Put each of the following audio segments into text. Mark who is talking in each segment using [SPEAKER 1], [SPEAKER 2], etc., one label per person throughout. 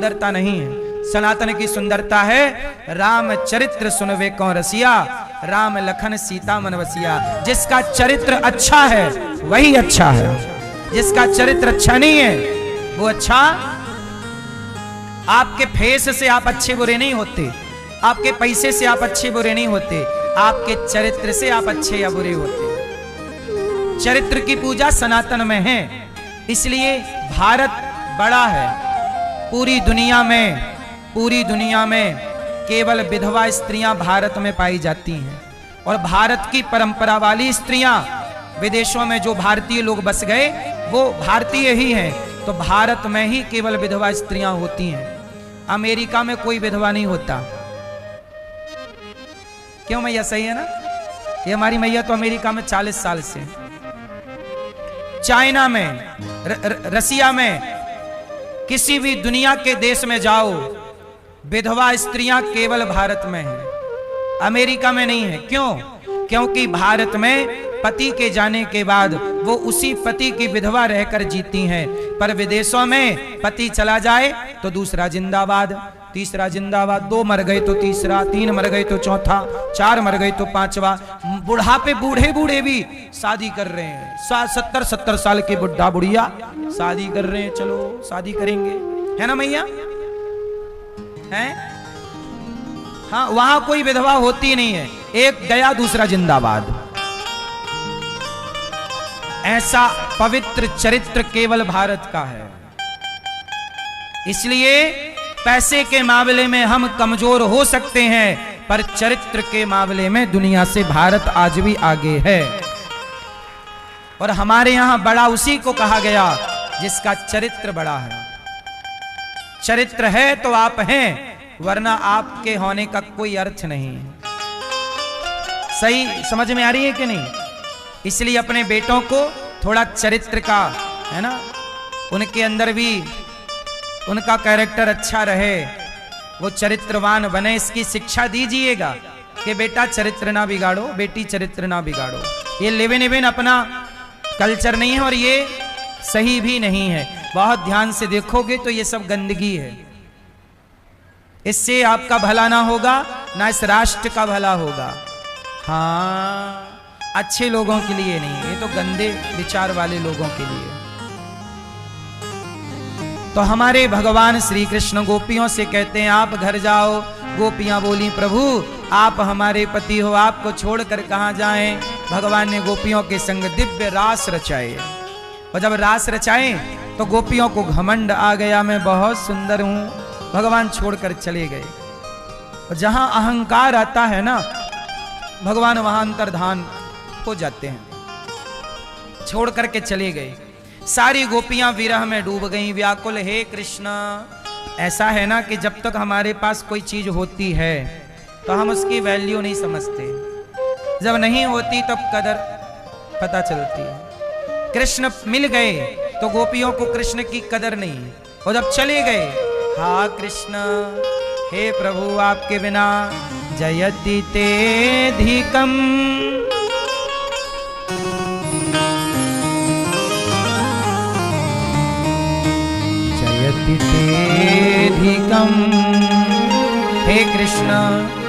[SPEAKER 1] सुंदरता नहीं है, सनातन की सुंदरता है राम चरित्र सुनवे कौन रसिया, राम लखन सीता मन वसिया। जिसका चरित्र अच्छा है वही अच्छा है, जिसका चरित्र अच्छा नहीं है वो अच्छा। आपके फेस से आप अच्छे बुरे नहीं होते, आपके पैसे से आप अच्छे बुरे नहीं होते, आपके चरित्र से आप अच्छे या बुरे होते। चरित्र की पूजा सनातन में है, इसलिए भारत बड़ा है। पूरी दुनिया में केवल विधवा स्त्रियां भारत में पाई जाती हैं, और भारत की परंपरा वाली स्त्रियां, विदेशों में जो भारतीय लोग बस गए वो भारतीय ही हैं, तो भारत में ही केवल विधवा स्त्रियां होती हैं। अमेरिका में कोई विधवा नहीं होता। क्यों मैया, सही है ना? ये हमारी मैया तो अमेरिका में 40 साल से, चाइना में, रसिया में, किसी भी दुनिया के देश में जाओ, विधवा स्त्रियां केवल भारत में हैं, अमेरिका में नहीं है। क्यों? क्योंकि भारत में पति के जाने के बाद वो उसी पति की विधवा रहकर जीती हैं, पर विदेशों में पति चला जाए तो दूसरा जिंदाबाद, तीसरा जिंदाबाद, 2 मर गए तो तीसरा, 3 मर गए तो चौथा, 4 मर गए तो 5वां। बुढ़ापे बूढ़े भी शादी कर रहे हैं, 70 साल के बुढ़ा बुढ़िया शादी कर रहे हैं, चलो शादी करेंगे, है ना मैया? है? हाँ, वहां कोई विधवा होती नहीं है, एक गया दूसरा जिंदाबाद। ऐसा पवित्र चरित्र केवल भारत का है। इसलिए पैसे के मामले में हम कमजोर हो सकते हैं, पर चरित्र के मामले में दुनिया से भारत आज भी आगे है। और हमारे यहां बड़ा उसी को कहा गया जिसका चरित्र बड़ा है। चरित्र है तो आप हैं, वरना आपके होने का कोई अर्थ नहीं। सही समझ में आ रही है कि नहीं? इसलिए अपने बेटों को थोड़ा चरित्र का, है ना, उनके अंदर भी उनका कैरेक्टर अच्छा रहे, वो चरित्रवान बने, इसकी शिक्षा दीजिएगा कि बेटा चरित्र ना बिगाड़ो, बेटी चरित्र ना बिगाड़ो। ये लिविन इविन अपना कल्चर नहीं है और ये सही भी नहीं है। बहुत ध्यान से देखोगे तो ये सब गंदगी है। इससे आपका भला ना होगा, ना इस राष्ट्र का भला होगा। हाँ, अच्छे लोगों के लिए नहीं, ये तो गंदे विचार वाले लोगों के लिए। तो हमारे भगवान श्री कृष्ण गोपियों से कहते हैं आप घर जाओ। गोपियां बोली प्रभु आप हमारे पति हो, आपको छोड़कर कहां जाएं। भगवान ने गोपियों के संग दिव्य रास रचाए, और जब रास रचाए तो गोपियों को घमंड आ गया, मैं बहुत सुंदर हूं। भगवान छोड़कर चले गए। और जहां अहंकार आता है ना, भगवान वहां अंतर्धान हो जाते हैं, छोड़ करके चले गए। सारी गोपियां विरह में डूब गईं, व्याकुल, हे कृष्ण। ऐसा है ना कि जब तक हमारे पास कोई चीज होती है तो हम उसकी वैल्यू नहीं समझते, जब नहीं होती तब कदर पता चलती है। कृष्ण मिल गए तो गोपियों को कृष्ण की कदर नहीं, और जब चले गए, हा कृष्ण, हे प्रभु आपके बिना जयति तेधिकम, तेधिकम, हे कृष्ण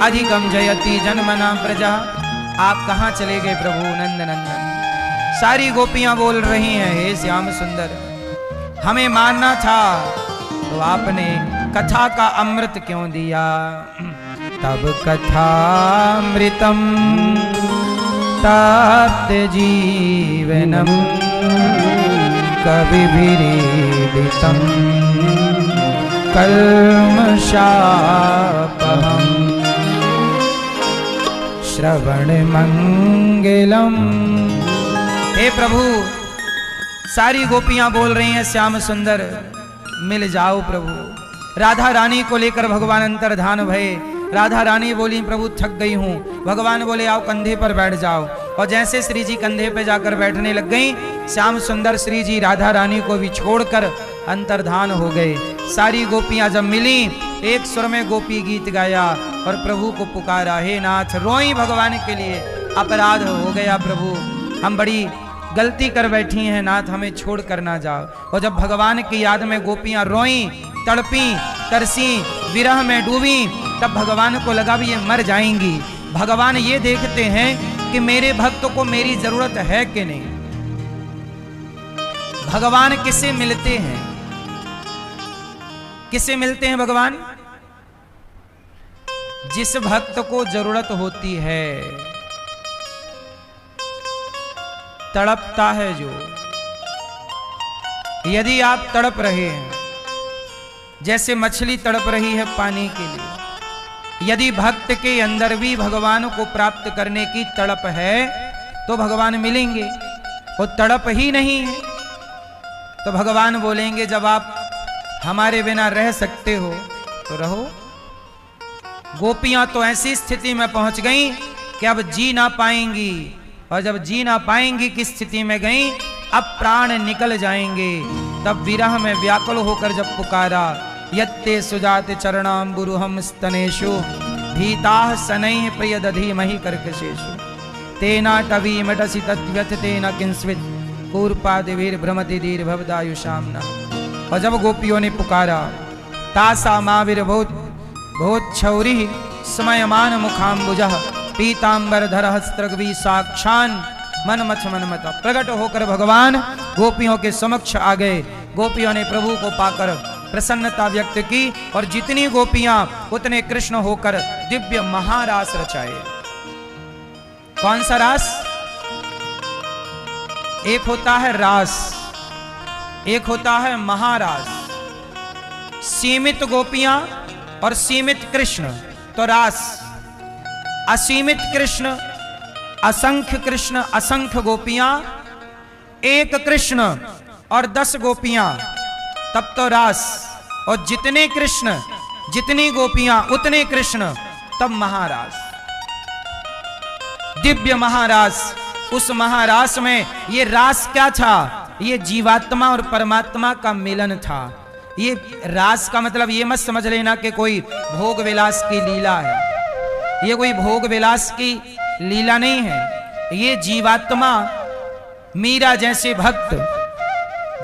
[SPEAKER 1] अधिकम जयति जन्मना प्रजा। आप कहां चले गए प्रभु नंद नंदन? सारी गोपियां बोल रही हैं हे श्याम सुंदर, हमें मानना था तो आपने कथा का अमृत क्यों दिया? तब कथामृतम तप्त जीवनम कविभिरीडितम कल्मषापहम् श्रवण मंगलम। हे प्रभु, सारी गोपियां बोल रही हैं श्याम सुंदर मिल जाओ प्रभु। राधा रानी को लेकर भगवान अंतर्धान भये। राधा रानी बोली प्रभु थक गई हूँ। भगवान बोले आओ कंधे पर बैठ जाओ, और जैसे श्री जी कंधे पे जाकर बैठने लग गई, श्याम सुंदर श्री जी राधा रानी को भी छोड़कर अंतर्धान हो गए। सारी गोपियां जब मिली, एक स्वर में गोपी गीत गाया और प्रभु को पुकारा, हे नाथ, रोई भगवान के लिए, अपराध हो गया प्रभु, हम बड़ी गलती कर बैठी हैं नाथ, हमें छोड़ कर ना जाओ। और जब भगवान की याद में गोपियां रोई, तड़पी, तरसी, विरह में डूबी, तब भगवान को लगा भी ये मर जाएंगी। भगवान ये देखते हैं कि मेरे भक्त को मेरी जरूरत है कि नहीं। भगवान किसे मिलते हैं? किसे मिलते हैं भगवान? जिस भक्त को जरूरत होती है, तड़पता है जो। यदि आप तड़प रहे हैं, जैसे मछली तड़प रही है पानी के लिए, यदि भक्त के अंदर भी भगवान को प्राप्त करने की तड़प है तो भगवान मिलेंगे। वो तड़प ही नहीं है तो भगवान बोलेंगे जब आप हमारे बिना रह सकते हो तो रहो। गोपियां तो ऐसी स्थिति में पहुंच गईं कि अब जी ना पाएंगी, और जब जी ना पाएंगी की स्थिति में गईं, अब प्राण निकल जाएंगे। तब विरह में व्याकुल होकर जब पुकारा, यत्ते सुजात चरणाम्बुरुहम स्तनेषु भीताः शनैः प्रियदधीमहि कर्कशेषु तेना टवीमटसि तद्व्यथितेन किंस्वित् कूर्पादिभिर्भ्रमति दीर्घभवदायुषां नः। और जब गोपियों ने पुकारा, तासा माविर्भूत भूच्छौरिः स्मयमान मुखाम्बुजः पीताम्बरधरः स्त्रग्वी साक्षान् मनमथ मनमत। प्रकट होकर भगवान गोपियों के समक्ष आ गए। गोपियों ने प्रभु को पाकर प्रसन्नता व्यक्त की, और जितनी गोपियां उतने कृष्ण होकर दिव्य महारास रचाए। कौन सा रास? एक होता है रास, एक होता है महारास। सीमित गोपियां और सीमित कृष्ण तो रास, असीमित कृष्ण, असंख्य कृष्ण, असंख्य गोपियां, एक कृष्ण और 10 गोपियां, तब तो रास। और जितने कृष्ण जितनी गोपियां उतने कृष्ण, तब महारास, दिव्य महारास। उस महारास में ये रास क्या था? ये जीवात्मा और परमात्मा का मिलन था। ये रास का मतलब ये मत समझ लेना कि कोई भोग विलास की लीला है। ये कोई भोग विलास की लीला नहीं है। ये जीवात्मा, मीरा जैसे भक्त,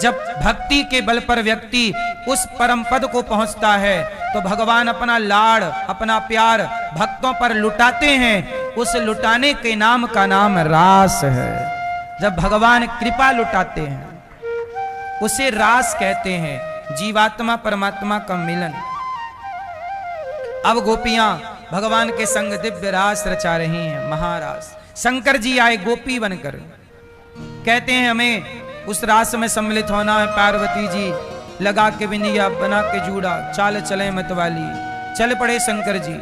[SPEAKER 1] जब भक्ति के बल पर व्यक्ति उस परम पद को पहुंचता है तो भगवान अपना लाड़, अपना प्यार भक्तों पर लुटाते हैं। उस लुटाने के नाम का नाम रास है। जब भगवान कृपा लुटाते हैं उसे रास कहते हैं, जीवात्मा परमात्मा का मिलन। अब गोपियां भगवान के संग दिव्य रास रचा रही हैं, महारास। शंकर जी आए गोपी बनकर, कहते हैं हमें उस रास में सम्मिलित होना है। पार्वती जी लगा के बिंदिया, बना के जूड़ा, चाल चले मतवाली, चल पड़े शंकर जी।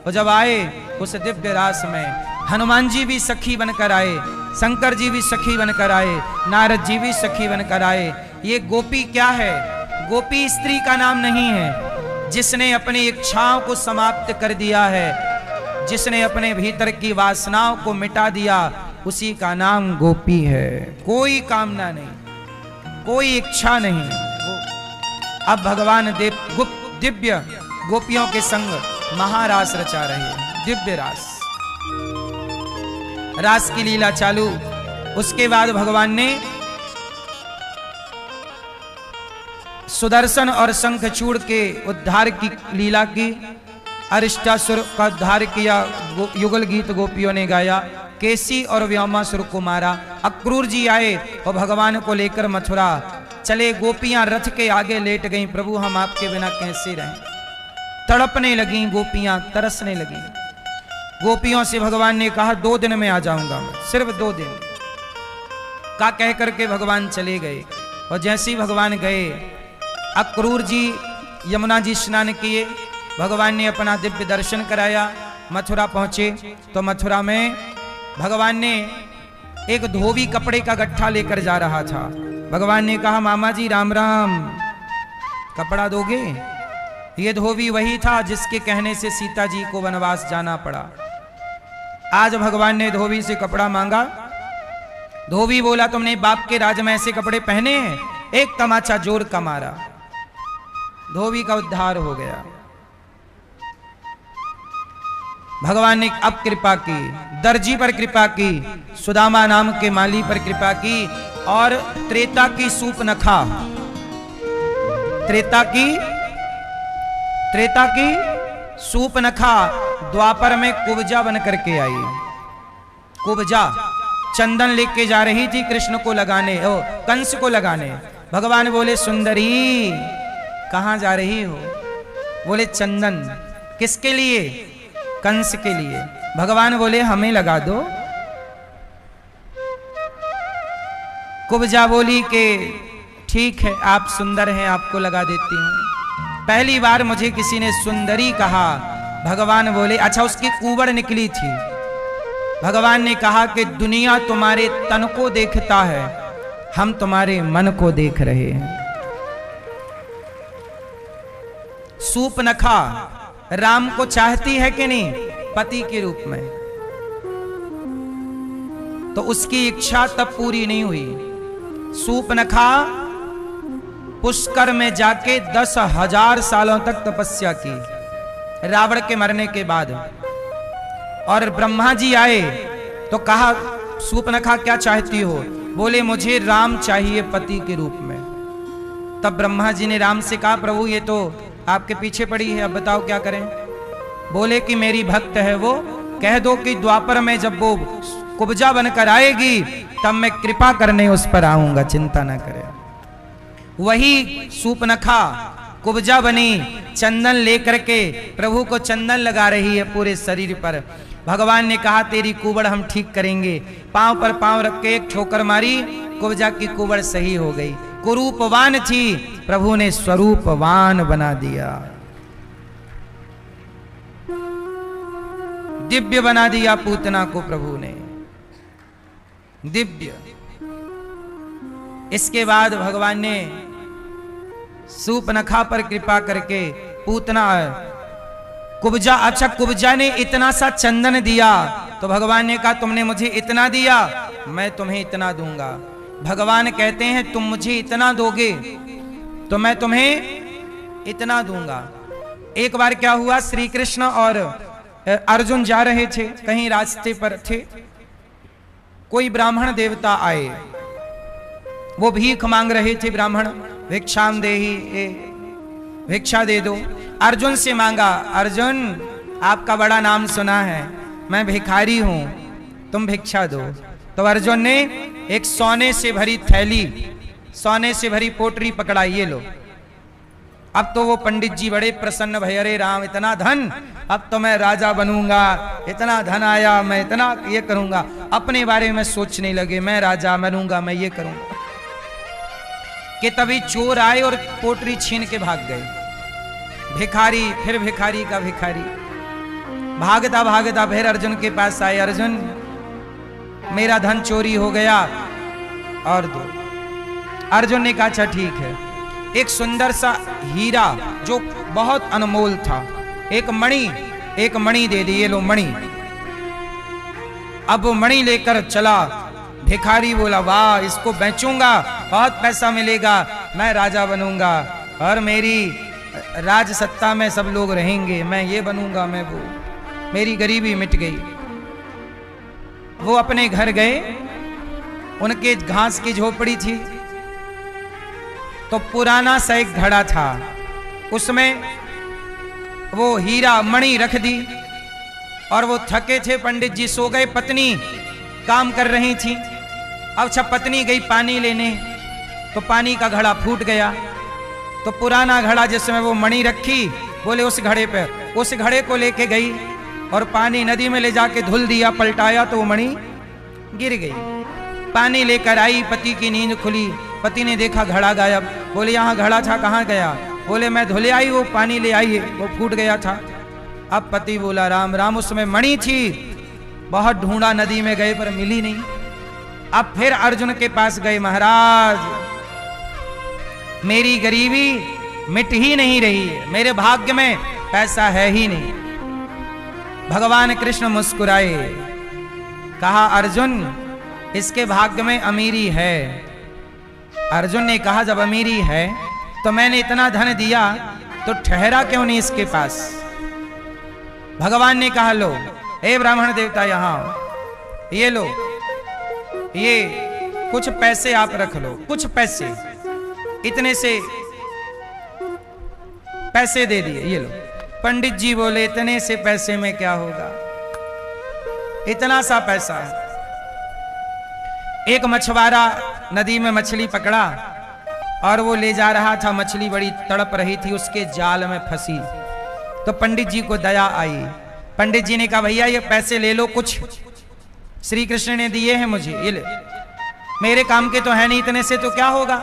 [SPEAKER 1] और जब आए उस दिव्य रास में, हनुमान जी भी सखी बनकर आए, शंकर जी भी सखी बनकर आए, नारद जी भी सखी बनकर आए। ये गोपी क्या है? गोपी स्त्री का नाम नहीं है। जिसने अपनी इच्छाओं को समाप्त कर दिया है, जिसने अपने भीतर की वासनाओं को मिटा दिया, उसी का नाम गोपी है। कोई कामना नहीं, कोई इच्छा नहीं। अब भगवान दिव्य गोपियों के संग महारास रचा रहे हैं, दिव्य रास। रास की लीला चालू। उसके बाद भगवान ने सुदर्शन और शंखचूड़ के उद्धार की लीला की, अरिष्टासुर का उद्धार किया। युगल गीत गोपियों ने गाया, केसी और व्योमासुर को मारा। अक्रूर जी आए और भगवान को लेकर मथुरा चले। गोपियां रथ के आगे लेट गईं, प्रभु हम आपके बिना कैसे रहें। तड़पने लगी गोपियां, तरसने लगी। गोपियों से भगवान ने कहा 2 दिन में आ जाऊंगा मैं, सिर्फ 2 दिन का कह करके भगवान चले गए। और जैसे ही भगवान गए, अक्रूर जी यमुना जी स्नान किए, भगवान ने अपना दिव्य दर्शन कराया। मथुरा पहुंचे तो मथुरा में भगवान ने एक धोबी कपड़े का गट्ठा लेकर जा रहा था। भगवान ने कहा मामा जी राम राम, कपड़ा दोगे? ये धोबी वही था जिसके कहने से सीता जी को वनवास जाना पड़ा। आज भगवान ने धोबी से कपड़ा मांगा। धोबी बोला तुमने बाप के राज में ऐसे कपड़े पहने हैं? एक तमाचा जोर का मारा, धोबी का उद्धार हो गया। भगवान ने अब कृपा की, दर्जी पर कृपा की, सुदामा नाम के माली पर कृपा की, और त्रेता की सूपनखा, त्रेता की त्रेता की सूपनखा द्वापर में कुब्जा बन करके आई। कुब्जा चंदन लेके जा रही थी कृष्ण को लगाने, ओ कंस को लगाने। भगवान बोले सुंदरी कहां जा रही हो? बोले चंदन। किसके लिए? कंस के लिए। भगवान बोले हमें लगा दो। कुब्जा बोली कि ठीक है आप सुंदर हैं, आपको लगा देती हूं। पहली बार मुझे किसी ने सुंदरी कहा। भगवान बोले अच्छा उसकी कुबड़ निकली थी। भगवान ने कहा कि दुनिया तुम्हारे तन को देखता है, हम तुम्हारे मन को देख रहे हैं। सूपनखा राम को चाहती है कि नहीं पति के रूप में, तो उसकी इच्छा तब पूरी नहीं हुई। सूपनखा पुष्कर में जाके 10,000 सालों तक तपस्या की रावण के मरने के बाद। और ब्रह्मा जी आए तो कहा सूपनखा क्या चाहती हो? बोले मुझे राम चाहिए पति के रूप में। तब ब्रह्मा जी ने राम से कहा प्रभु ये तो आपके पीछे पड़ी है, अब बताओ क्या करें? बोले कि मेरी भक्त है वो, कह दो कि द्वापर में जब वो कुब्जा बनकर आएगी तब मैं कृपा करने उस पर आऊंगा, चिंता ना करें। वही सूपनखा कुब्जा बनी, चंदन लेकर के प्रभु को चंदन लगा रही है पूरे शरीर पर। भगवान ने कहा तेरी कुबड़ हम ठीक करेंगे। पांव पर पांव रख के एक ठोकर मारी, कुब्जा की कुबड़ सही हो गई। कुरूपवान थी, प्रभु ने स्वरूपवान बना दिया, दिव्य बना दिया पूतना को प्रभु ने, दिव्य। इसके बाद भगवान ने सूपनखा पर कृपा करके पूतना कुब्जा, अच्छा कुब्जा ने इतना सा चंदन दिया तो भगवान ने कहा तुमने मुझे इतना दिया, मैं तुम्हें इतना दूंगा। भगवान कहते हैं तुम मुझे इतना दोगे तो मैं तुम्हें इतना दूंगा। एक बार क्या हुआ, श्री कृष्ण और अर्जुन जा रहे थे, कहीं रास्ते पर थे, कोई ब्राह्मण देवता आए, वो भीख मांग रहे थे। ब्राह्मण भिक्षाम देहि, भिक्षा दे दो। अर्जुन से मांगा, अर्जुन आपका बड़ा नाम सुना है, मैं भिखारी हूं, तुम भिक्षा दो। तो अर्जुन ने एक सोने से भरी थैली, सोने से भरी पोटरी पकड़ाई, ये लो। अब तो वो पंडित जी बड़े प्रसन्न भय, अरे राम इतना धन, अब तो मैं राजा बनूंगा, इतना धन आया, मैं इतना ये करूंगा। अपने बारे में सोचने लगे, मैं राजा बनूंगा, मैं ये करूंगा। कि तभी चोर आए और पोटरी छीन के भाग गए। भिखारी, फिर भिखारी का भिखारी, भागता भागता फिर अर्जुन के पास आए, अर्जुन मेरा धन चोरी हो गया और दो। अर्जुन ने कहा अच्छा ठीक है। एक सुंदर सा हीरा जो बहुत अनमोल था, एक मणि दे दी, ये लो मणि। अब वो मणि लेकर चला। भिखारी बोला वाह इसको बेचूंगा, बहुत पैसा मिलेगा, मैं राजा बनूंगा और मेरी राज सत्ता में सब लोग रहेंगे, मैं ये बनूंगा, मैं वो, मेरी गरीबी मिट गई। वो अपने घर गए, उनके घास की झोपड़ी थी, तो पुराना सा एक घड़ा था, उसमें वो हीरा मणि रख दी। और वो थके थे, पंडित जी सो गए, पत्नी काम कर रही थी। अब जब पत्नी गई पानी लेने तो पानी का घड़ा फूट गया। तो पुराना घड़ा जिसमें वो मणि रखी, बोले उस घड़े पे, उस घड़े को लेके गई और पानी नदी में ले जाके धुल दिया, पलटाया तो वो मणि गिर गई। पानी लेकर आई, पति की नींद खुली, पति ने देखा घड़ा गायब। बोले यहाँ घड़ा था, कहाँ गया? बोले मैं धुले आई, वो पानी ले आई, वो फूट गया था। अब पति बोला राम राम, उसमें मणि थी, बहुत ढूंढा, नदी में गए पर मिली नहीं। अब फिर अर्जुन के पास गए, महाराज मेरी गरीबी मिट ही नहीं रही है, मेरे भाग्य में पैसा है ही नहीं। भगवान कृष्ण मुस्कुराए, कहा अर्जुन इसके भाग्य में अमीरी है। अर्जुन ने कहा जब अमीरी है तो मैंने इतना धन दिया तो ठहरा क्यों नहीं इसके पास? भगवान ने कहा लो हे ब्राह्मण देवता, यहां ये लो, ये कुछ पैसे आप रख लो, कुछ पैसे, इतने से पैसे दे दिए, ये लो। पंडित जी बोले इतने से पैसे में क्या होगा, इतना सा पैसा है। एक मछुआरा नदी में मछली पकड़ा और वो ले जा रहा था, मछली बड़ी तड़प रही थी, उसके जाल में फंसी। तो पंडित जी को दया आई। पंडित जी ने कहा भैया ये पैसे ले लो, कुछ श्री कृष्ण ने दिए हैं मुझे, ये ले, मेरे काम के तो है नहीं, इतने से तो क्या होगा,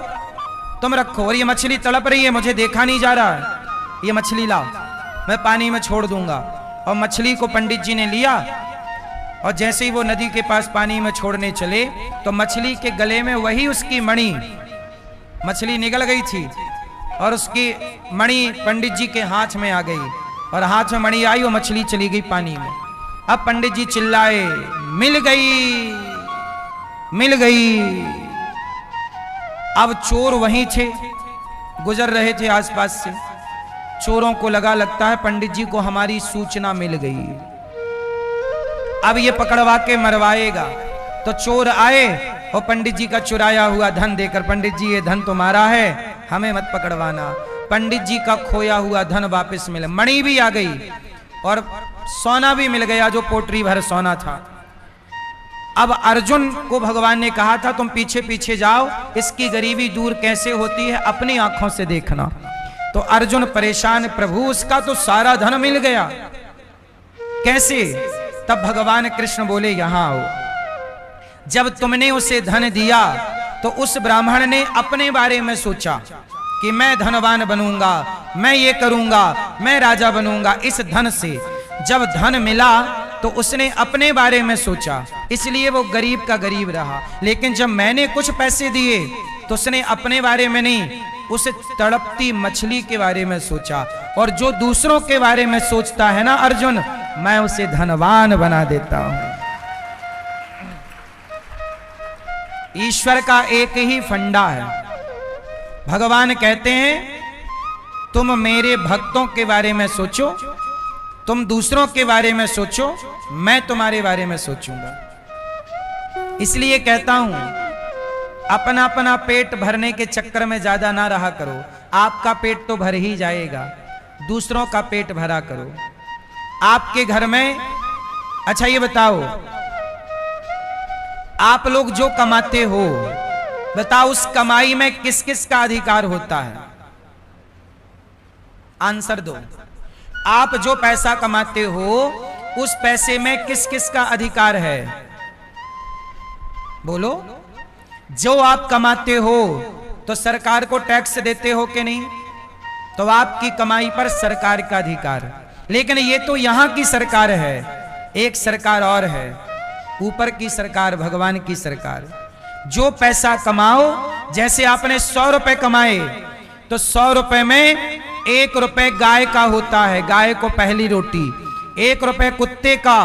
[SPEAKER 1] तुम रखो। और ये मछली तड़प रही है, मुझे देखा नहीं जा रहा है, ये मछली लाओ, मैं पानी में छोड़ दूंगा। और मछली को पंडित जी ने लिया और जैसे ही वो नदी के पास पानी में छोड़ने चले तो मछली के गले में वही उसकी मणि, मछली निगल गई थी और उसकी मणि पंडित जी के हाथ में आ गई और हाथ में मणि आई और मछली चली गई पानी में। अब पंडित जी चिल्लाए, मिल गई, मिल गई। अब चोर वहीं थे, गुजर रहे थे आसपास से। चोरों को लगता है पंडित जी को हमारी सूचना मिल गई, अब ये पकड़वा के मरवाएगा। तो चोर आए और पंडित जी का चुराया हुआ धन देकर, पंडित जी ये धन तुम्हारा है, हमें मत पकड़वाना। पंडित जी का खोया हुआ धन वापस मिला, मणि भी आ गई और सोना भी मिल गया, जो पोटरी भर सोना था। अब अर्जुन को भगवान ने कहा था तुम पीछे पीछे जाओ, इसकी गरीबी दूर कैसे होती है अपनी आंखों से देखना। तो अर्जुन परेशान, प्रभु उसका तो सारा धन मिल गया, कैसे? तब भगवान कृष्ण बोले यहां आओ। जब तुमने उसे धन दिया तो उस ब्राह्मण ने अपने बारे में सोचा कि मैं धनवान बनूंगा, मैं ये करूंगा, मैं राजा बनूंगा इस धन से। जब धन मिला तो उसने अपने बारे में सोचा, इसलिए वो गरीब का गरीब रहा। लेकिन जब मैंने कुछ पैसे दिए तो उसने अपने बारे में नहीं, उस तड़पती मछली के बारे में सोचा। और जो दूसरों के बारे में सोचता है ना अर्जुन, मैं उसे धनवान बना देता हूं। ईश्वर का एक ही फंडा है। भगवान कहते हैं तुम मेरे भक्तों के बारे में सोचो, तुम दूसरों के बारे में सोचो, मैं तुम्हारे बारे में सोचूंगा। इसलिए कहता हूं अपना अपना पेट भरने के चक्कर में ज्यादा ना रहा करो। आपका पेट तो भर ही जाएगा, दूसरों का पेट भरा करो। आपके घर में, अच्छा ये बताओ, आप लोग जो कमाते हो, बताओ उस कमाई में किस किस का अधिकार होता है? आंसर दो। आप जो पैसा कमाते हो उस पैसे में किस किस का अधिकार है? बोलो। जो आप कमाते हो तो सरकार को टैक्स देते हो कि नहीं? तो आपकी कमाई पर सरकार का अधिकार। लेकिन ये तो यहां की सरकार है, एक सरकार और है, ऊपर की सरकार, भगवान की सरकार। जो पैसा कमाओ, जैसे आपने 100 रुपए कमाए तो 100 रुपए में 1 रुपए गाय का होता है, गाय को पहली रोटी। 1 रुपए कुत्ते का,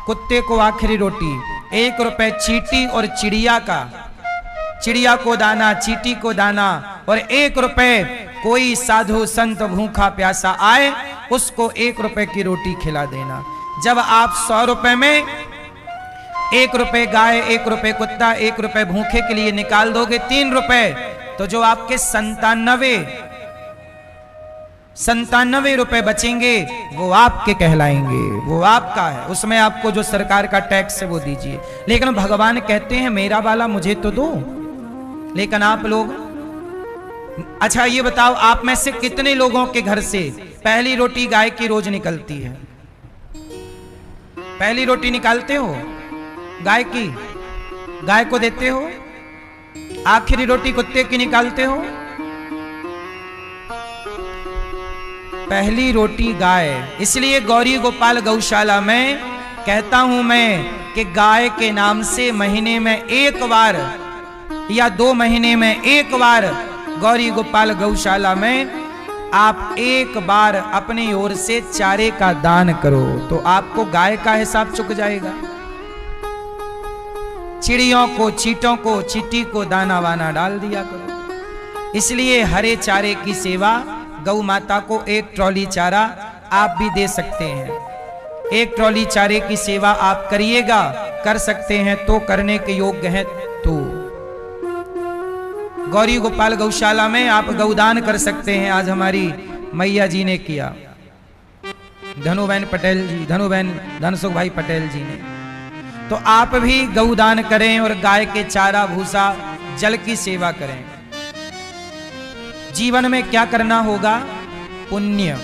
[SPEAKER 1] कुत्ते को आखिरी रोटी। 1 रुपए चींटी और चिड़िया का, चिड़िया को दाना, चींटी को दाना। और 1 रुपए कोई साधु संत भूखा प्यासा आए उसको 1 रुपए की रोटी खिला देना। जब आप 100 रुपए में 1 रुपए गाय, 1 रुपए कुत्ता, 1 रुपए भूखे के लिए निकाल दोगे 3 रुपए, तो जो आपके 97 रुपए बचेंगे वो आपके कहलाएंगे, वो आपका है। उसमें आपको जो सरकार का टैक्स है वो दीजिए। लेकिन भगवान कहते हैं मेरा वाला मुझे तो दो। लेकिन आप लोग, अच्छा ये बताओ, आप में से कितने लोगों के घर से पहली रोटी गाय की रोज निकलती है? पहली रोटी निकालते हो गाय की, गाय को देते हो? आखिरी रोटी कुत्ते की निकालते हो? पहली रोटी गाय। इसलिए गौरी गोपाल गौशाला में कहता हूं मैं कि गाय के नाम से महीने में 1 बार या 2 महीने में 1 बार गौरी गोपाल गौशाला में आप 1 बार अपनी ओर से चारे का दान करो तो आपको गाय का हिसाब चुक जाएगा। चिड़ियों को, चींटों को, चींटी को दाना वाना डाल दिया करो। इसलिए हरे चारे की सेवा, गौ माता को 1 ट्रॉली चारा आप भी दे सकते हैं। 1 ट्रॉली चारे की सेवा आप करिएगा, कर सकते हैं तो, करने के योग्य हैं तो। गौरी गोपाल गौशाला में आप गौदान कर सकते हैं। आज हमारी मैया जी ने किया, धनुबेन पटेल जी, धनुबेन धनसुख भाई पटेल जी ने। तो आप भी गौदान करें और गाय के चारा भूसा जल की सेवा करें। जीवन में क्या करना होगा? पुण्य।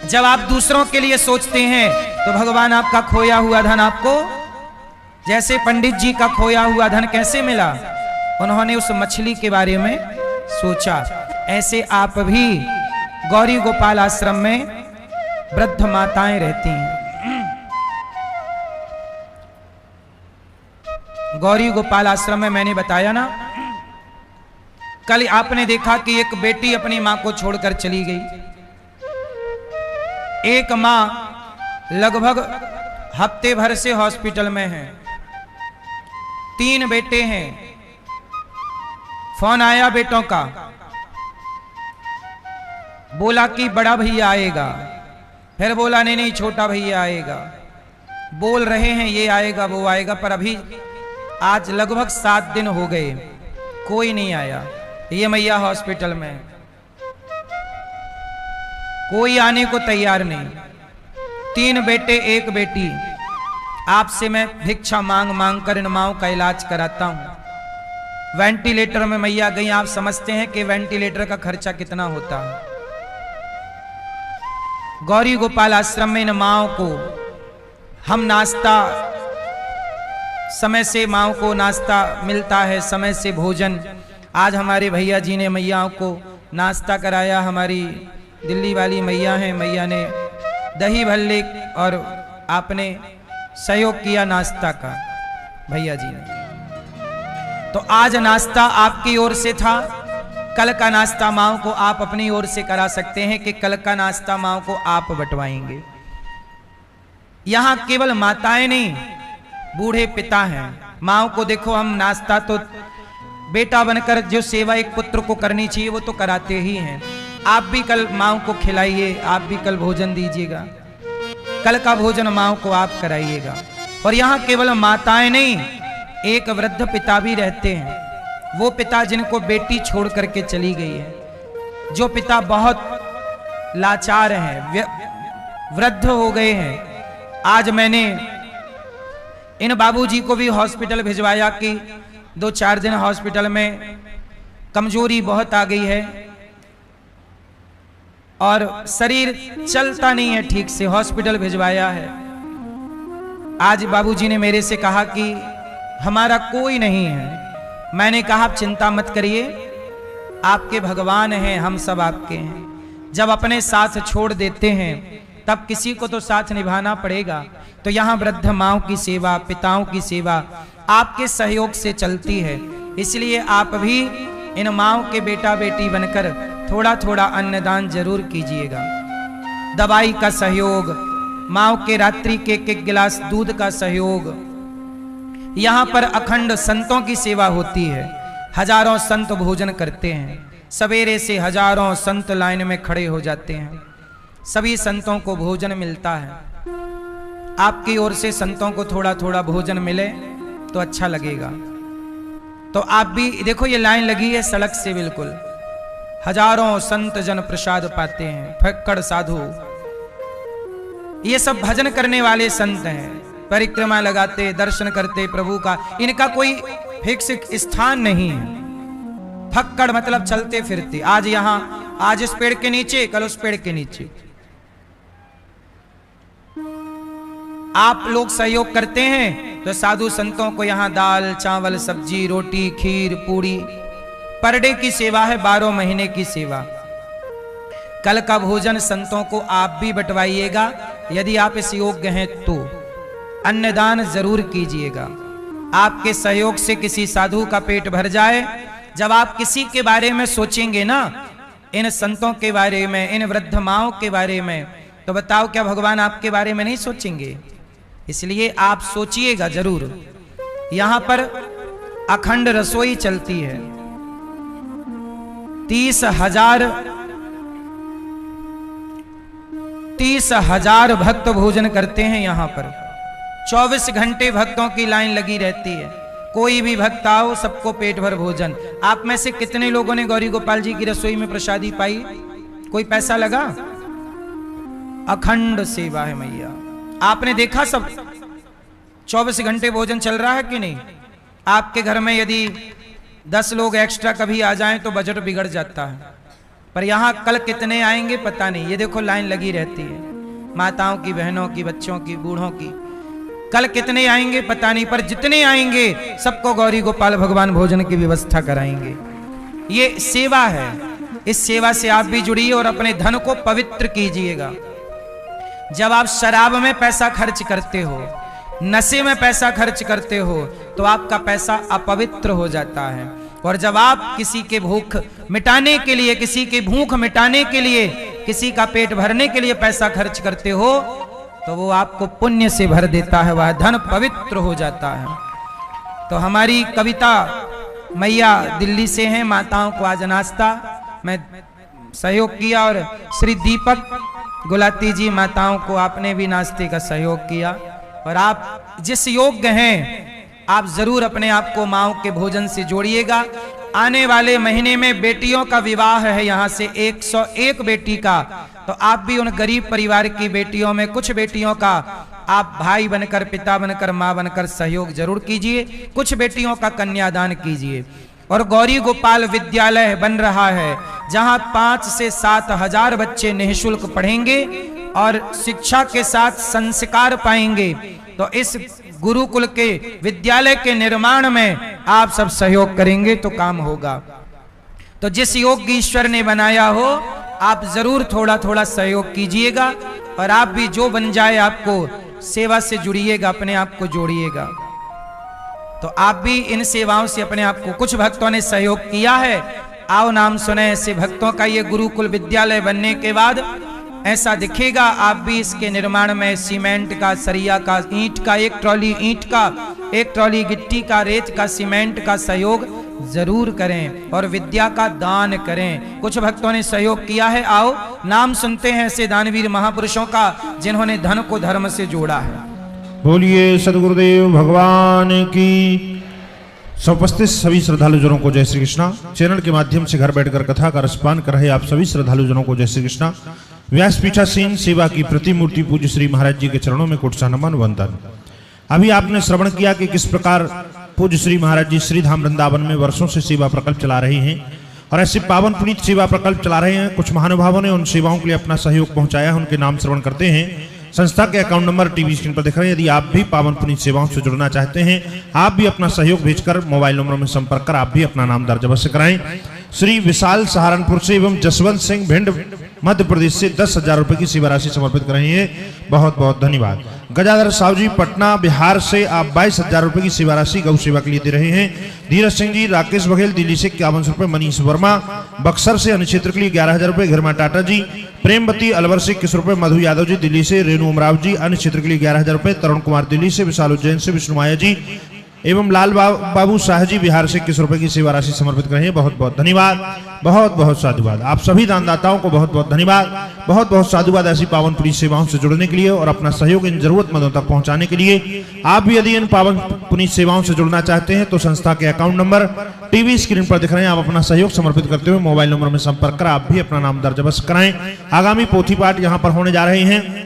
[SPEAKER 1] जब आप दूसरों के लिए सोचते हैं तो भगवान आपका खोया हुआ धन आपको, जैसे पंडित जी का खोया हुआ धन कैसे मिला? उन्होंने उस मछली के बारे में सोचा। ऐसे आप भी गौरी गोपाल आश्रम में वृद्ध माताएं रहती हैं। गौरी गोपाल आश्रम में मैंने बताया ना, कल आपने देखा कि एक बेटी अपनी मां को छोड़कर चली गई। एक मां लगभग हफ्ते भर से हॉस्पिटल में है, 3 बेटे हैं। फोन आया बेटों का, बोला कि बड़ा भैया आएगा, फिर बोला नहीं नहीं छोटा भैया आएगा। बोल रहे हैं ये आएगा वो आएगा, पर अभी आज लगभग 7 दिन हो गए, कोई नहीं आया। ये मैया हॉस्पिटल में, कोई आने को तैयार नहीं। 3 बेटे 1 बेटी। आपसे मैं भिक्षा मांग मांग कर इन माओं का इलाज कराता हूं। वेंटिलेटर में मैया गई। आप समझते हैं कि वेंटिलेटर का खर्चा कितना होता है? गौरी गोपाल आश्रम में इन माओं को हम नाश्ता, समय से माओं को नाश्ता मिलता है, समय से भोजन। आज हमारे भैया जी ने मैयाओं को नाश्ता कराया। हमारी दिल्ली वाली मैया हैं, मैया ने दही भल्ले और आपने सहयोग किया नाश्ता का, भैया जी ने। तो आज नाश्ता आपकी ओर से था। कल का नाश्ता माओं को आप अपनी ओर से करा सकते हैं कि कल का नाश्ता माओं को आप बंटवाएंगे। यहां केवल माताएं नहीं, बूढ़े पिता हैं। माओं को देखो, हम नाश्ता तो बेटा बनकर जो सेवा एक पुत्र को करनी चाहिए वो तो कराते ही हैं। आप भी कल माओं को खिलाइए, आप भी कल भोजन दीजिएगा, कल का भोजन माओं को आप कराइएगा। और यहाँ केवल माताएं नहीं, एक वृद्ध पिता भी रहते हैं। वो पिता जिनको बेटी छोड़ करके चली गई है, जो पिता बहुत लाचार हैं, वृद्ध हो गए हैं। आज मैंने इन बाबूजी को भी हॉस्पिटल भिजवाया कि 2-4 दिन हॉस्पिटल में कमजोरी बहुत आ गई है और शरीर चलता नहीं है ठीक से, हॉस्पिटल भिजवाया है। आज बाबूजी ने मेरे से कहा कि हमारा कोई नहीं है। मैंने कहा आप चिंता मत करिए, आपके भगवान हैं, हम सब आपके हैं। जब अपने साथ छोड़ देते हैं तब किसी को तो साथ निभाना पड़ेगा। तो यहाँ वृद्ध माओं की सेवा, पिताओं की सेवा आपके सहयोग से चलती है। इसलिए आप भी इन माओं के बेटा बेटी बनकर थोड़ा थोड़ा अन्नदान जरूर कीजिएगा। दवाई का सहयोग, माओं के रात्रि के 1 गिलास दूध का सहयोग। यहाँ पर अखंड संतों की सेवा होती है। हजारों संत भोजन करते हैं। सवेरे से हजारों संत लाइन में खड़े हो जाते हैं। सभी संतों को भोजन मिलता है। आपकी ओर से संतों को थोड़ा थोड़ा भोजन मिले तो अच्छा लगेगा। तो आप भी देखो, ये लाइन लगी है सड़क से बिल्कुल। हजारों संत जन प्रसाद पाते हैं। फक्कड़ साधु, ये सब भजन करने वाले संत हैं, परिक्रमा लगाते, दर्शन करते प्रभु का। इनका कोई फिक्स स्थान नहीं है। फक्कड़ मतलब चलते फिरते, आज यहां, आज इस पेड़ के नीचे, कल उस पेड़ के नीचे। आप लोग सहयोग करते हैं तो साधु संतों को यहाँ दाल चावल सब्जी रोटी खीर पूड़ी, पर डे की सेवा है, 12 महीने की सेवा। कल का भोजन संतों को आप भी बंटवाइएगा। यदि आप इस योग्य हैं तो अन्नदान जरूर कीजिएगा। आपके सहयोग से किसी साधु का पेट भर जाए। जब आप किसी के बारे में सोचेंगे ना, इन संतों के बारे में, इन वृद्ध माओं के बारे में, तो बताओ क्या भगवान आपके बारे में नहीं सोचेंगे? इसलिए आप सोचिएगा जरूर। यहां पर अखंड रसोई चलती है। 30,000 भक्त भोजन करते हैं यहां पर। 24 घंटे भक्तों की लाइन लगी रहती है। कोई भी भक्त आओ, सबको पेट भर भोजन। आप में से कितने लोगों ने गौरी गोपाल जी की रसोई में प्रसादी पाई? कोई पैसा लगा? अखंड सेवा है मैया। आपने देखा सब 24 घंटे भोजन चल रहा है कि नहीं? आपके घर में यदि 10 लोग एक्स्ट्रा कभी आ जाएं तो बजट बिगड़ जाता है, पर यहाँ कल कितने आएंगे पता नहीं। ये देखो लाइन लगी रहती है, माताओं की, बहनों की, बच्चों की, बूढ़ों की। कल कितने आएंगे पता नहीं, पर जितने आएंगे सबको गौरी गोपाल भगवान भोजन की व्यवस्था कराएंगे। ये सेवा है, इस सेवा से आप भी जुड़िए और अपने धन को पवित्र कीजिएगा। जब आप शराब में पैसा खर्च करते हो, नशे में पैसा खर्च करते हो, तो आपका पैसा अपवित्र हो जाता है। और जब आप किसी के भूख मिटाने के लिए, किसी की भूख मिटाने के लिए, किसी का पेट भरने के लिए पैसा खर्च करते हो, तो वो आपको पुण्य से भर देता है, वह धन पवित्र हो जाता है। तो हमारी कविता मैया दिल्ली से हैं, माताओं को आज नाश्ता मैं सहयोग किया, और श्री दीपक गुलाती जी माताओं को आपने भी नाश्ते का सहयोग किया। और आप जिस योग्य हैं, आप जरूर अपने आप को माओ के भोजन से जोड़िएगा। आने वाले महीने में बेटियों का विवाह है, यहाँ से 101 बेटी का, तो आप भी उन गरीब परिवार की बेटियों में कुछ बेटियों का आप भाई बनकर, पिता बनकर, माँ बनकर सहयोग जरूर कीजिए। कुछ बेटियों का कन्यादान कीजिए। और गौरी गोपाल विद्यालय बन रहा है, जहाँ 5 से 7 हजार बच्चे निःशुल्क पढ़ेंगे और शिक्षा के साथ संस्कार पाएंगे। तो इस गुरुकुल के विद्यालय के निर्माण में आप सब सहयोग करेंगे तो काम होगा। तो जिस योग ईश्वर ने बनाया हो, आप जरूर थोड़ा थोड़ा सहयोग कीजिएगा। और आप भी जो बन जाए, आपको सेवा से जुड़िएगा, अपने आप को जोड़िएगा। तो आप भी इन सेवाओं से अपने आप को, कुछ भक्तों ने सहयोग किया है, आओ नाम सुने ऐसे भक्तों का। ये गुरुकुल विद्यालय बनने के बाद ऐसा दिखेगा। आप भी इसके निर्माण में सीमेंट का, सरिया का, ईंट का, 1 ट्रॉली ईंट का, 1 ट्रॉली गिट्टी का, रेत का, सीमेंट का सहयोग जरूर करें और विद्या का दान करें। कुछ भक्तों ने सहयोग किया है, आओ नाम सुनते हैं ऐसे दानवीर महापुरुषों का जिन्होंने धन को धर्म से जोड़ा है।
[SPEAKER 2] बोलिए सदगुरुदेव भगवान की। उपस्थित सभी श्रद्धालु जनों को जय श्री कृष्णा। चैनल के माध्यम से घर बैठकर कथा का रसपान कर रहे आप सभी श्रद्धालु जनों को जय श्री कृष्णा। व्यासपीठासीन सेवा की प्रतिमूर्ति पूज्य श्री महाराज जी के चरणों में कोटसा नमन वंदन। अभी आपने श्रवण किया कि किस प्रकार पूज्य श्री महाराज जी श्री धाम वृंदावन में वर्षों से सेवा प्रकल्प चला रहे हैं और ऐसे पावन पुनीत सेवा प्रकल्प चला रहे हैं। कुछ महानुभावों ने उन सेवाओं के लिए अपना सहयोग पहुंचाया है, उनके नाम श्रवण करते हैं। संस्था के अकाउंट नंबर टीवी स्क्रीन पर दिख रहे हैं। यदि आप भी पावन पुनीत सेवाओं से जुड़ना चाहते हैं, आप भी अपना सहयोग भेजकर मोबाइल नंबर में संपर्क कर आप भी अपना नाम दर्ज अवश्य कराएं। श्री विशाल सहारनपुर से एवं जसवंत सिंह भिंड मध्य प्रदेश से 10,000 रुपए की सेवा राशि समर्पित कर रहे हैं, बहुत बहुत धन्यवाद। गजाधर साहु जी पटना बिहार से आप 22,000 रुपए की सेवा राशि गौ सेवा के लिए दे रहे हैं। धीरज सिंह जी राकेश बघेल दिल्ली से 51 रुपए। मनीष वर्मा बक्सर से अन्य क्षेत्र के लिए 11,000 रुपए। घरमा टाटा जी, प्रेमवती अलवर से 21 रुपए। मधु यादव जी दिल्ली से, रेणु उमराव जी अन्य क्षेत्र के लिए 11,000 रुपए। तरुण कुमार दिल्ली से, विशाल उज्जैन से, विष्णु माया जी एवं लाल बाबू शाह जी बिहार से 21 रुपए की सेवा राशि समर्पित कर रहे हैं, बहुत बहुत धन्यवाद, बहुत बहुत साधुवाद। आप सभी दानदाताओं को बहुत बहुत धन्यवाद, बहुत बहुत साधुवाद। ऐसी पावन पुनीत सेवाओं से जुड़ने के लिए और अपना सहयोग इन जरूरतमंदों तक पहुंचाने के लिए। आप भी यदि इन पावन पुनीत सेवाओं से जुड़ना चाहते हैं तो संस्था के अकाउंट नंबर टीवी स्क्रीन पर दिख रहे हैं। आप अपना सहयोग समर्पित करते हुए मोबाइल नंबर में संपर्क कर आप भी अपना नाम दर्ज अवश्य कराएं। आगामी पोथी पाठ यहाँ पर होने जा रहे हैं।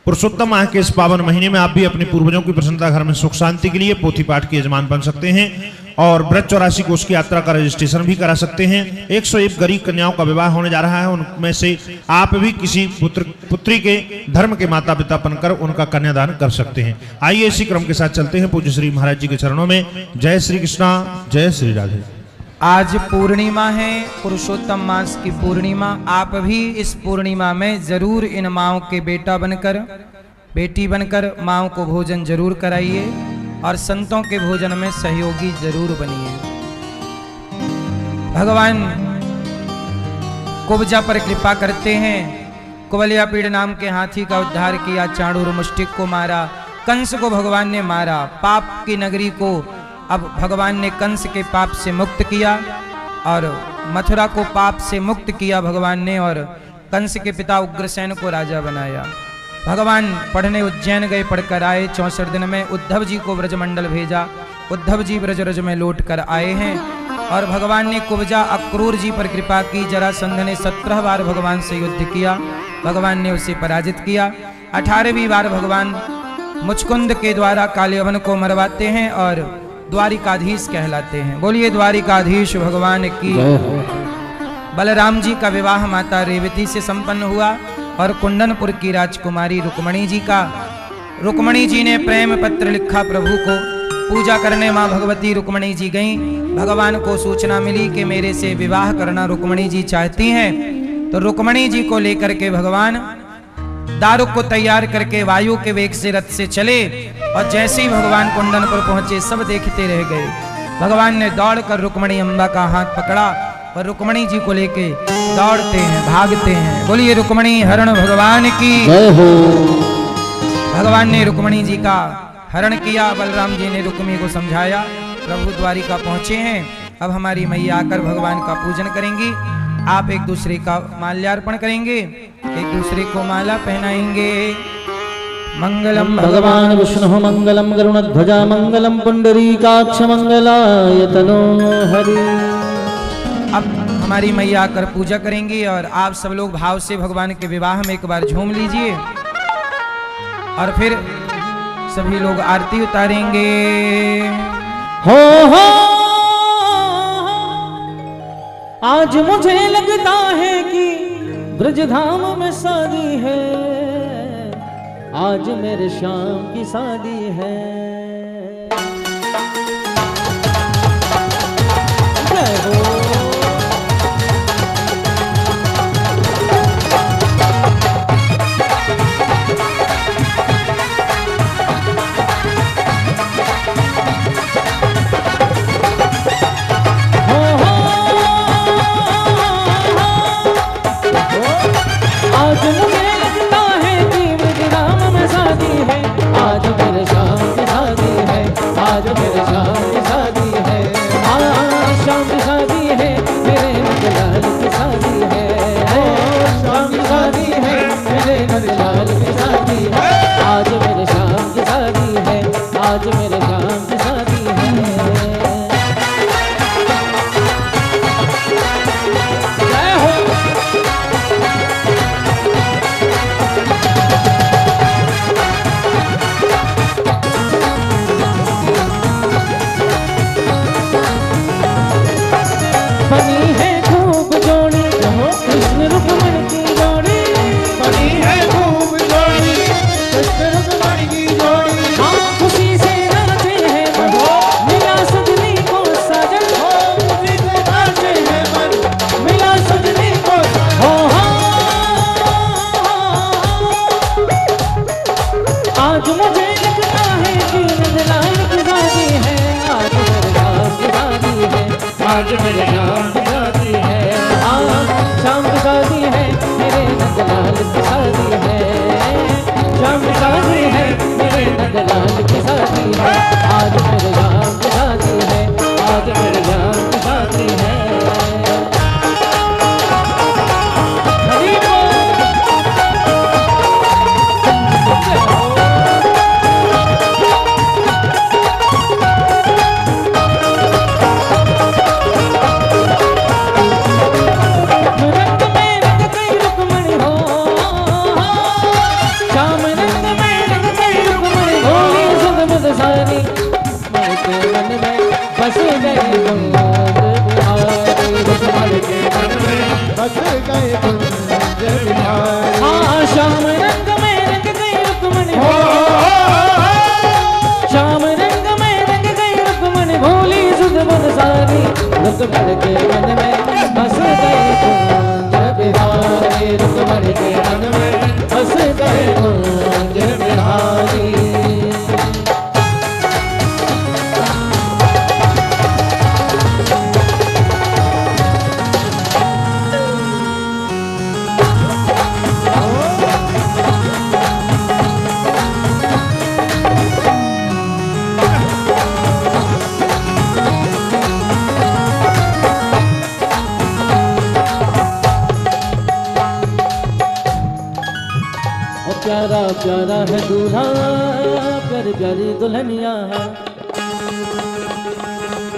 [SPEAKER 2] पुरुषोत्तम माह के इस पावन महीने में आप भी अपने पूर्वजों की प्रसन्नता, घर में सुख शांति के लिए पोथी पाठ के यजमान बन सकते हैं और ब्रज 84 कोष की यात्रा का रजिस्ट्रेशन भी करा सकते हैं। 101 गरीब कन्याओं का विवाह होने जा रहा है, उनमें से आप भी किसी पुत्री के धर्म के माता पिता बनकर उनका कन्यादान कर सकते हैं। आइए इसी क्रम के साथ चलते हैं पूज्य श्री महाराज जी के चरणों में। जय श्री कृष्णा, जय श्री राधे।
[SPEAKER 1] आज पूर्णिमा है, पुरुषोत्तम मास की पूर्णिमा। आप भी इस पूर्णिमा में जरूर इन माओं के बेटा बनकर, बेटी बनकर माओं को भोजन जरूर कराइए और संतों के भोजन में सहयोगी जरूर बनिए। भगवान कुब्जा पर कृपा करते हैं। कुबलिया पीड़ नाम के हाथी का उद्धार किया, चाणूर मुष्टिक को मारा, कंस को भगवान ने मारा, पाप की नगरी को अब भगवान ने कंस के पाप से मुक्त किया और मथुरा को पाप से मुक्त किया भगवान ने, और कंस के पिता उग्रसेन को राजा बनाया। भगवान पढ़ने उज्जैन गए, पढ़कर आए। 64 दिन में उद्धव जी को ब्रजमंडल भेजा। उद्धव जी ब्रजरज में लौट कर आए हैं और भगवान ने कुब्जा अक्रूर जी पर कृपा की। जरासंध ने 17 बार भगवान से युद्ध किया, भगवान ने उसे पराजित किया। 18वीं बार भगवान मुचकुंद के द्वारा कालियवन को मरवाते हैं और द्वारिकाधीश कहलाते हैं। बोलिए द्वारिकाधीश भगवान की। बलराम जी का विवाह माता रेवती से संपन्न हुआ और कुंदनपुर की राजकुमारी रुक्मणी जी का, रुक्मणी जी ने प्रेम पत्र लिखा प्रभु को। पूजा करने मां भगवती रुक्मणी जी गईं। भगवान को सूचना मिली कि मेरे से विवाह करना रुक्मणी जी चाहती हैं, तो रुक्मणी जी को लेकर के भगवान दारुक को तैयार करके वायु के वेग से रथ से चले और जैसे ही भगवान कुंदनपुर पहुंचे सब देखते रह गए। भगवान ने दौड़कर रुक्मणी अम्बा का हाथ पकड़ा और रुक्मणी जी को लेके दौड़ते हैं, भागते हैं। बोलिए रुक्मणी हरण भगवान की जय हो। भगवान ने रुक्मणी जी का हरण किया। बलराम जी ने रुक्मी को समझाया। प्रभु द्वारिका पहुंचे हैं। अब हमारी मैया आकर भगवान का पूजन करेंगी। आप एक दूसरे का माल्यार्पण करेंगे, एक दूसरे को माला पहनाएंगे। मंगलम
[SPEAKER 3] भगवान विष्णु मंगलम गरुणध्वजा मंगलम पुंडरीकाक्ष मंगलाय तनो हरि।
[SPEAKER 1] अब हमारी मैया आकर पूजा करेंगी और आप सब लोग भाव से भगवान के विवाह में एक बार झूम लीजिए और फिर सभी लोग आरती उतारेंगे।
[SPEAKER 3] हो आज मुझे लगता है कि ब्रजधाम में शादी है, आज मेरे श्याम की शादी है। जय हो। आज मुझे लगता है कि ब्रजधाम में शादी है, आज मेरे श्याम की शादी है, आज मेरे श्याम की शादी है। श्याम की शादी है, मेरे नंदलाल की शादी है। श्याम की शादी है, मेरे नंदलाल की शादी है। आज मेरे श्याम की शादी है, आज मेरे श्याम की शादी है। जय हो। बनी है खूब जोड़ी कृष्ण रुक्मणी की जोड़ी,
[SPEAKER 2] बनी है खूब जोड़ी कृष्ण रुक्मणी की जोड़ी।
[SPEAKER 3] हाँ खुशी से नाचे हैं मन, मिला सजनी को साजन।
[SPEAKER 2] खुशी से नाचे हैं मन,
[SPEAKER 3] मिला सजनी को हो। आज मुझे लगता है कि नंदलाल की शादी है, आज मेरे श्याम की शादी है, आज मेरे श्याम की शादी है। श्याम की शादी है, मेरे नंदलाल की शादी है। श्याम की शादी है, मेरे नंदलाल की शादी है। आज मेरे श्याम की शादी है, आज मेरे श्याम की शादी है। हरि बोल। रंग में रंग गई रुक्मणी हो, श्याम रंग में रंग गई रुक्मणी भोली सुध बुध सारी। मन के मन में बस गई कुंज बिहारी, रुक्मणी के मन में
[SPEAKER 2] बस गए कुंज बिहारी।
[SPEAKER 3] हाँ श्याम रंग में रंग गई रुक्मणी हो, श्याम रंग में रंग गई रुक्मणी भोली सुध बुध सारी। रुक्मणी के मन में बस गई कुंज बिहारी, रुक्मणी के मन में बस गई कुंज बिहारी। प्यारा प्यारा है दूल्हा, प्यारी प्यारी दुल्हनिया।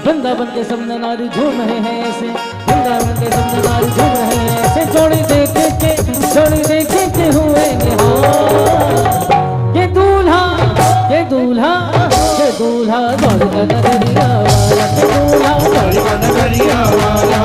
[SPEAKER 3] वृंदावन के सब नारी झूम रहे हैं ऐसे, वृंदावन के सब नारी झूम रहे हैं ऐसे, जोड़ी देख के हुए निहार। ये दूल्हा दौड़ का नगरिया वाला, ये दूल्हा दौड़ का नगरिया वाला।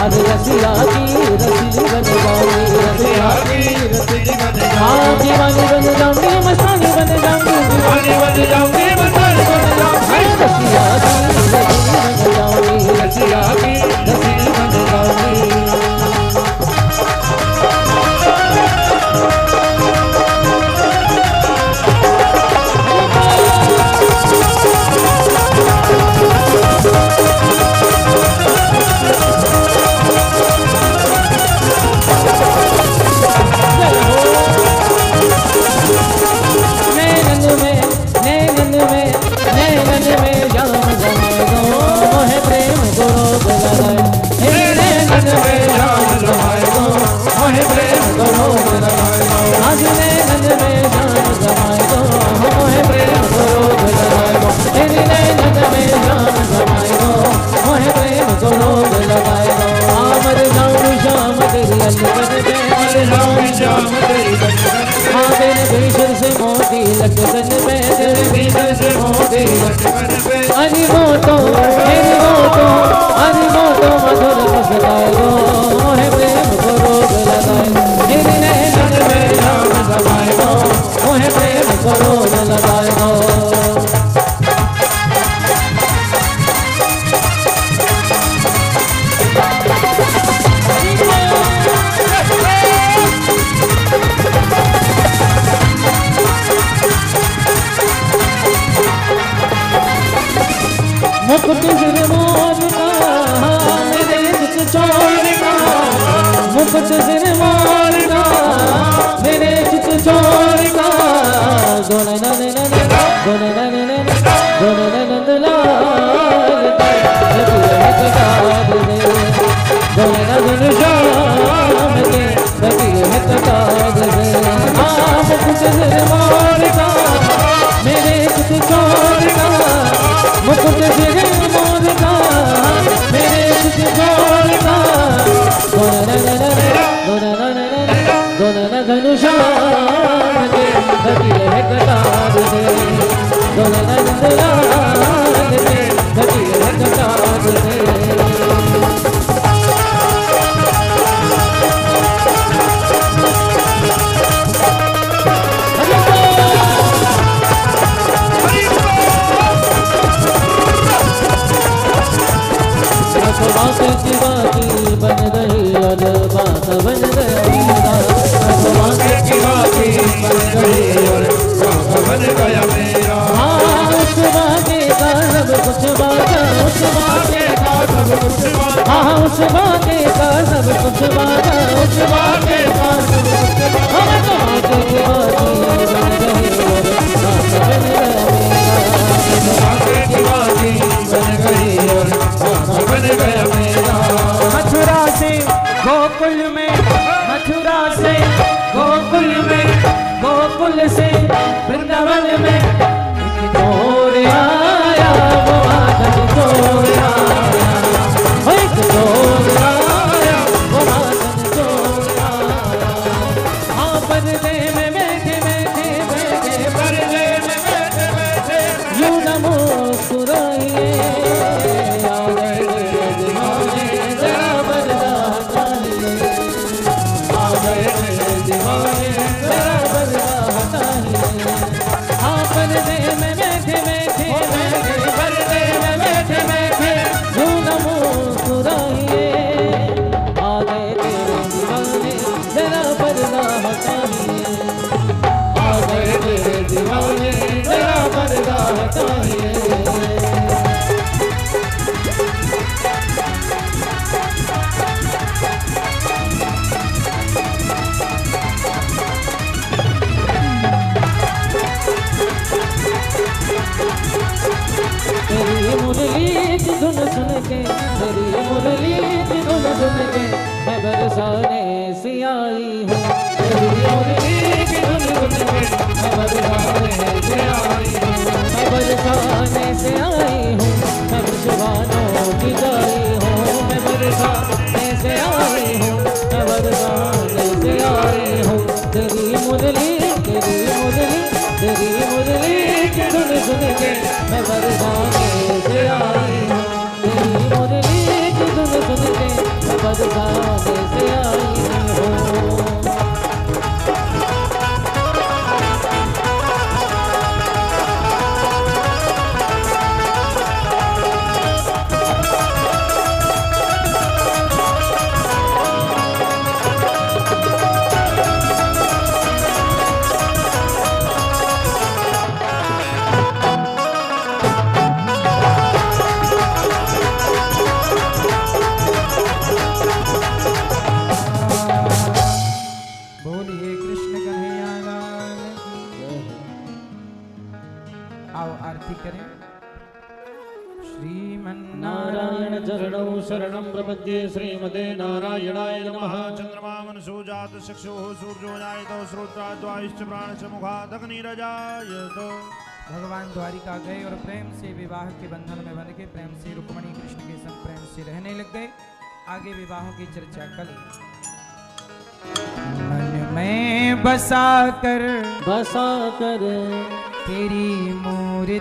[SPEAKER 3] अरे रसिया की रसीली बन जाऊंगी, रसिया की रसीली बन जाऊंगी, हाँ दीवानी बन जाऊंगी, मस्तानी बन जाऊंगी, दीवानी बन जाऊंगी, मस्तानी बन जाऊंगी, रसिया की रसीली बन जाऊंगी, रसिया की रसीली बन जाऊंगी।
[SPEAKER 1] मथुरा से गोकुल में, मथुरा से गोकुल में, गोकुल से वृंदावन में एक चोर आया, वो माधव चोर आया, एक चोर आया, वो माधव चोर आया। हाँ पर्दे में बैठे बैठे बैठे, पर्दे में बैठे बैठे यूं न मुस्कुराइए, धुन सुन के, मेरी मुरली की धुन सुन के मैं बरसाने सी आई हूँ, मेरी मुरली की धुन सुन के मैं बरसाने से आई हूँ, मैं बरसाने से आई हूँ।
[SPEAKER 3] मुरली तेरी मुरली की धुन सुन के मैं बरसाने से आई हूँ। तेरी मुरली की धुन सुन के मैं बरसाने से आई हूँ।
[SPEAKER 1] बोलिए कृष्ण कन्हैया लाल की। आओ आरती करें।
[SPEAKER 3] नारायण चरणौ शरणं प्रपद्ये श्रीमते नारायणाय नमः।
[SPEAKER 2] चंद्रमा मनसो जात चक्षुः सूर्यो जायतो श्रोत्राद्वायुश्च प्राणश्च मुखादग्निरजायत।
[SPEAKER 1] भगवान द्वारिका गए और प्रेम से विवाह के बंधन में बंध के प्रेम से रुक्मणी कृष्ण के संग प्रेम से रहने लग गए। आगे विवाहों की चर्चा कल। मन में बसा कर
[SPEAKER 3] बसा कर
[SPEAKER 1] तेरी मूर्ति